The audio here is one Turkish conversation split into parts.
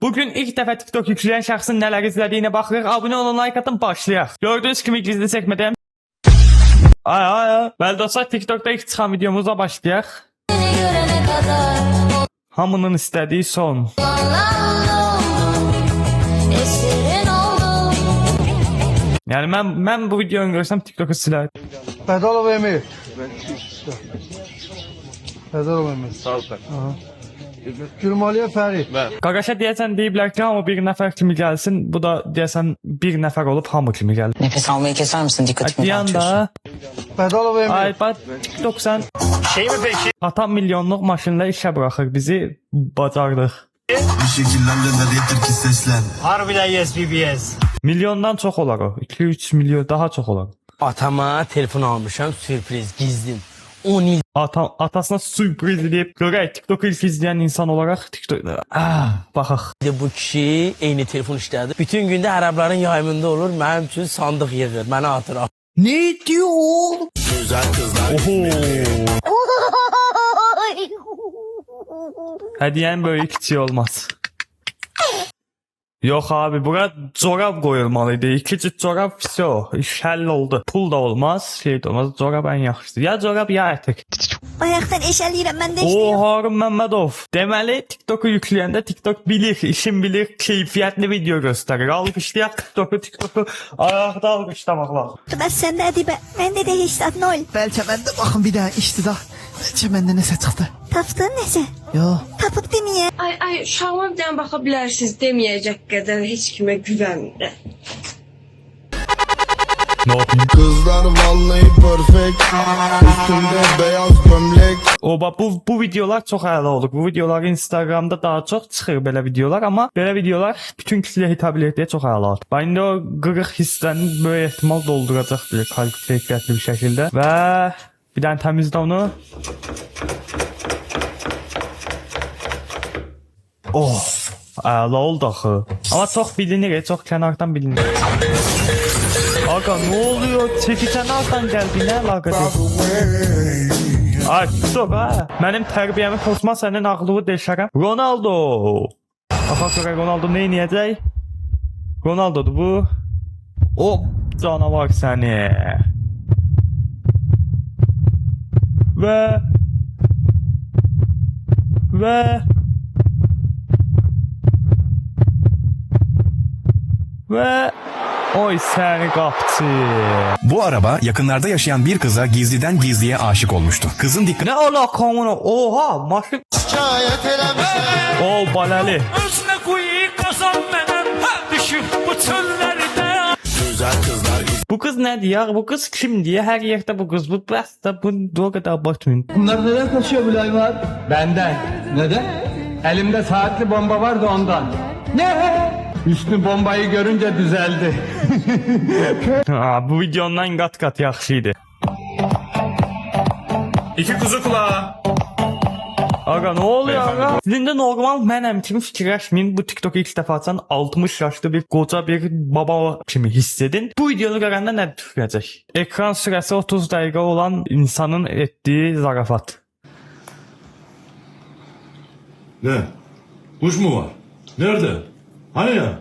Bugün ilk defa TikTok yükleyen şahsın neler izlediğine bakırıq. Abone olun, like atın, başlayaq. Gördüğünüz kimi gizli çəkmədim. Bəli dostlar, TikTok'da ilk çıxan videomuza başlayaq. Hamının istədiyi son. Yani mən bu videonu görsəm TikTok'u silər. Pedalov Emir. Pedalov Emir. Sağ ol sen. Gülmaliye Ferit. Qaqaşa deyəsən deyiblər ki, hamı bir nəfər kimi gəlsin. Bu da deyəsən bir nəfər olub hamı kimi gəlir. Nefes almayı keser misin? Dikkatimi dağıtıyorsun. Pedalov Emir. Ay bak TikTok sen. Şey mi peki? Atam milyonluq maşınla işe bırakır bizi, bacardıq. Bir şekillendirme yeter ki seslen. Harbiden yes BBS. Milyondan çox olar o. 2-3 milyon daha çox olar. Atama telefon almışam, sürpriz, gizlim. 10 il Atasına sürpriz edib görək TikTok ilk izləyən insan olaraq TikTokda. Baxaq. de bu kişi eyni telefon işlədi. Bütün gündə ərəblərin yayımında olur, mənim üçün sandıq yığır, mənə atıram. Ne diyor? Hədiyyənin böyle kiçiyi olmaz. Yox abi, bura corab qoyulmalıydı. 2 cüt corab vəsə, iş həll oldu. Pul da olmaz, şey də olmaz. Corab ən yaxşıdır. Ya corab ya ətək. Ayaktan eşəliyirəm, mən də işləyirəm. Harun Məmmədov. Deməli TikTok'u yükləyəndə TikTok bilir, işin bilir, keyfiyyətli video göstərir. Alqışlayaq TikTok'u ayaqda alqışlamaq lazım. Bəs sən də Ədibə, məndə də heç zat nol. Bəlkə məndə baxın bir dənə işdi da. Bəlkə məndə nəsə çıxdı. Tapdın nəsə? Yo. Tapıb deməyə. Ay uşağıma bir dənə baxa bilərsiniz deməyəcək qədər heç kimə güvənmirəm. Ne yapayım? Kızlar vallahi perfect. Üstümde beyaz gömlek. Oba bu videolar çox əla olur. Bu videolar Instagramda daha çox çıxır belə videolar, amma belə videolar bütün kisliyə hitap etdiyə çox əla olur. Bax indi o qırıq hissəni böyük ehtimal dolduracaq bir keyfiyyətli bir şəkildə və bir dənə təmizlə onu. Oh, əla oldu axı. Amma çox bilinir, çox kənardan bilinir. Aga ne oluyor? Çekiçen alttan geldi, ne alakası? Ay TikTok ha. Benim terbiyemi pozma, senin ağlını deşərəm. Ronaldo. Baxa görə Ronaldo ne inəyəcək? Ronaldo'dur bu. Hop canavar səni. Ve oy seni kapçı. Bu araba yakınlarda yaşayan bir kıza gizliden gizliye aşık olmuştu. Kızın dikkati... Ne alakamına? Oha maşın. O baleli. Özüne kuyu kazan benim. Düşüp bu çöllerde. Güzel kızlar. Bu kız ne diyor? Bu kız kim diye her yerde bu kız. Bu basta bu o kadar bakmayın. Bunlar neden kaçıyor bu var? Benden. Neden? Elimde saatli bomba var da ondan. Ne? Üstü bombayı görünce düzeldi. Bu videondan kat yaxşıydı. İki kuzu kulağı. Aga ne oluyor aga? Sizin de normal mənəm kimi fikirləşməyin. Bu TikTok ilk defa açan 60 yaşlı bir koca bir baba kimi hiss edin. Bu videonu görəndə nə düşünəcək? Ekran sürəsi 30 dəqiqə olan insanın etdiyi zarafat. Ne? Kuş mu var? Nerede? Hani ya?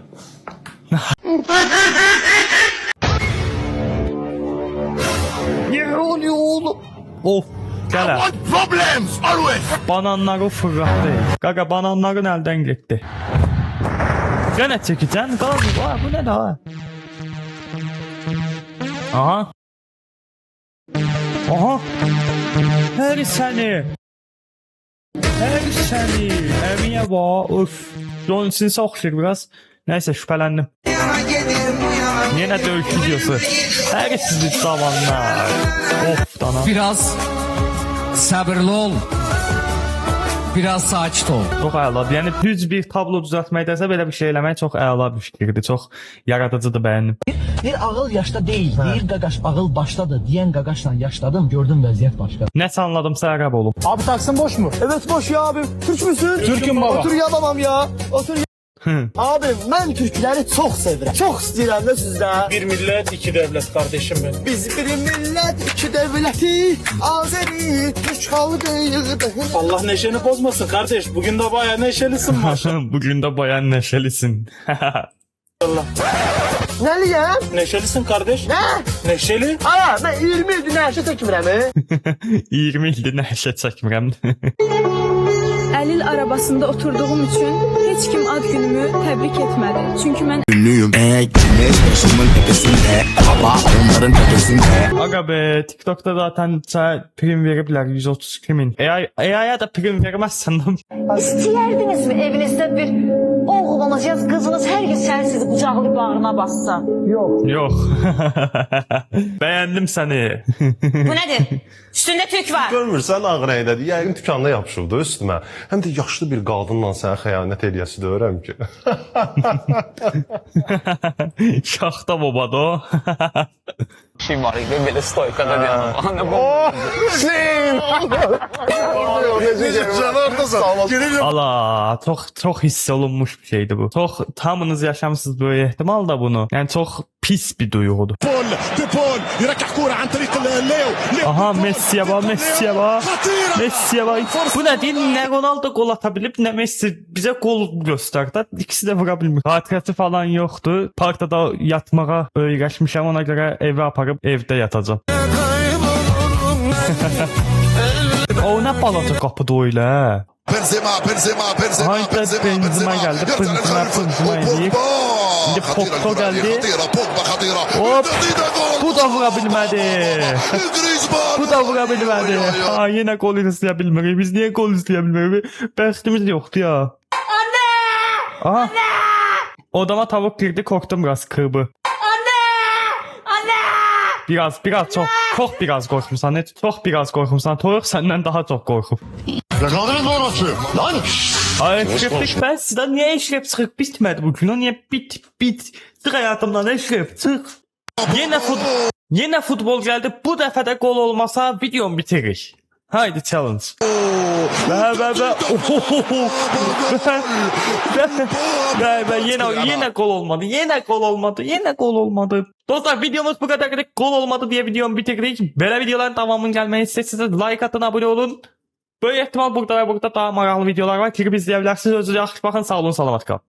Ne oluyor oğlum? Of. Gələ. Problems always. Bananları fırlatdı. Qaqa bananların əldən getdi. Yenə çəkəcən? Qaqa bu nə daha? Aha. Aha. Hər səni. Hər səni. Əmiyə bax. Of. Johnson'a oxşayır biraz. Nəysə şübhələndim. Yenə döyüş videosu. Hər sizi zamanlar. Of dana. Biraz sabırlı ol. Biraz sakit ol. Çox əladır. Yəni düz bir tablo düzəltməkdəsə belə bir şey eləmək çox əla bir fikirdir. Çox yaradıcıdır, bəyəndim. Bir ağıl yaşta değil. Deyir qaqaş ağıl başdadır. Deyən qaqaşla yaşladım. Gördüm vəziyyət başqa. Nəsə anladımsa ərəb olub. Abi taksim boş mu? Evet boş ya abi. Türk müsün? Türk'üm baba. Otur ya babam ya. Otur ya. Abi ben Türkleri çok seviyorum. Çok istedim de sizde. Bir millet iki devlet kardeşim benim. Biz bir millet, iki devleti, Azeri, Türk halkıyız. Allah neşeni bozmasın kardeş. Bugün de bayağı neşelisin maşallah. Bugün de bayan neşelisin. Neliyim? Neşelisin kardeş. Ne? Neşeli. Aa, ben 20 ildir nəşə çəkmirəm. 20 ildir nəşə çəkmirəm. Əlil arabasında oturduğum üçün heç kim ad günümü təbrik etmədi. Çünki mən Ünlüyüm. Güneş başımın tepesinde. Hava onların tepesinde. Aga be, TikTok'ta zaten prim veriblər 132 min. AI'ya da prim verməzsən. İstəyərdinizmi evinizdə bir oğlunuz ya qızınız hər gün sizi qucaqlayıb bağrına bassa? Yox. Bəyəndim səni. Bu nedir? Üstünde tük var. Görmürsən Ağrəyədə yəqin dükanda yapışıbdı üstümə. Həm də yaşlı bir qadınla sənə xəyanət eləyəsi deyirəm ki. Şaxta babadı o. Şey var idi belə stoykada deyəm. Ana bu. Ala, çox hiss olunmuş bir şeydi bu. Çox tamınız yaşamısınız böyle ehtimal da bunu. Yəni çox pis bir duyğudur. Aha, Messi'ye bak, Messi'ye bak. Messi'ye bak. Bu ne değil? Ne Ronaldo gol atabilip ne Messi bize gol gösterdi. İkisi de vurabilmiş. Hatırası falan yoktu. Parkta da yatmağa öyrəşmişəm. Ona göre eve aparıp evde yatacağım. O ne balaca kapıda öyle. Benzema Hayda Benzema geldi. Benzema eləyib. İndi Pogba geldi. Hop. Bu da vurabilmədi. Bu da vurabilmədi. Ha, yine gol izleyebilmirik. Biz niye gol izleyebilmirik? Bəxtimiz yoktu ya. Anne! Aha. Anne! Odama tavuk girdi, korktum biraz kırbı. Anne! Anne! Biraz çok biraz korkumsan. Ne? Çok biraz korkumsan. Toyuq senden daha çok korkum. Ay eşreflik ben sizden niye eşref çıkıp bitmedi bugün? O niye bit. Çık hayatımdan eşref çık. Yine futbol geldi. Bu defa da gol olmasa videomu bitirir. Haydi challenge. Yine gol olmadı. Dostlar videomuz bu kadar. Gol olmadı diye videomu bitirdik. Böyle videoların tamamının gelmeyi isterseniz like atın, abone olun. Böyle ihtimal burada daha maraqlı videolar var. Kirib izləyə bilərsiniz. Özünüzə yaxşı baxın. Sağ olun, salamat qalın.